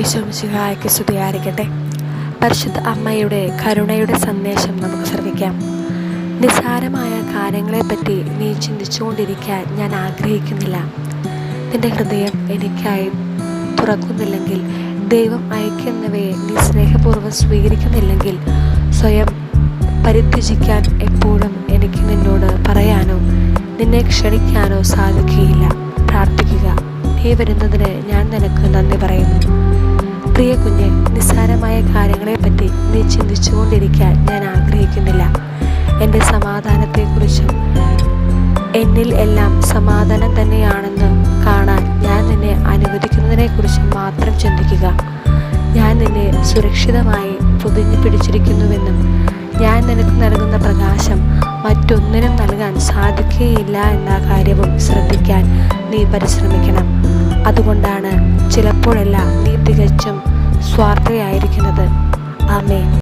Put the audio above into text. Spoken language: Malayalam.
ഈശോമിശിഹായ്ക്ക് സ്തുതിയായിരിക്കട്ടെ. പരിശുദ്ധ അമ്മയുടെ കരുണയുടെ സന്ദേശം നമുക്ക് ശ്രവിക്കാം. നിസ്സാരമായ കാര്യങ്ങളെപ്പറ്റി നീ ചിന്തിച്ചുകൊണ്ടിരിക്കാൻ ഞാൻ ആഗ്രഹിക്കുന്നില്ല. നിന്റെ ഹൃദയം എനിക്കായി തുറക്കുന്നില്ലെങ്കിൽ, ദൈവം അയക്കുന്നവയെ നീ സ്നേഹപൂർവ്വം സ്വീകരിക്കുന്നില്ലെങ്കിൽ, സ്വയം പരിത്യജിക്കാൻ എപ്പോഴും എനിക്ക് നിന്നോട് പറയാനോ നിന്നെ ക്ഷണിക്കാനോ സാധിക്കുകയില്ല. പ്രാർത്ഥിക്കുക. നീ വരുന്നതിന് ഞാൻ നിനക്ക് നന്ദി പറയുന്നു. പ്രിയ കുഞ്ഞെ, നിസ്സാരമായ കാര്യങ്ങളെപ്പറ്റി നീ ചിന്തിച്ചുകൊണ്ടിരിക്കാൻ ഞാൻ ആഗ്രഹിക്കുന്നില്ല. എൻ്റെ സമാധാനത്തെക്കുറിച്ചും എന്നിൽ എല്ലാം സമാധാനം തന്നെയാണെന്ന് കാണാൻ ഞാൻ നിന്നെ അനുവദിക്കുന്നതിനെക്കുറിച്ചും മാത്രം ചിന്തിക്കുക. ഞാൻ നിന്നെ സുരക്ഷിതമായി പൊതിഞ്ഞു പിടിച്ചിരിക്കുന്നുവെന്നും ഞാൻ നിനക്ക് നൽകുന്ന പ്രകാശം മറ്റൊന്നിനും നൽകാൻ സാധിക്കുകയില്ല എന്ന കാര്യവും ശ്രദ്ധിക്കാൻ നീ പരിശ്രമിക്കണം. അതുകൊണ്ടാണ് ചിലപ്പോഴെല്ലാം നീ തികച്ചും സ്വാർത്ഥയായിരിക്കുന്നത്. ആമേൻ.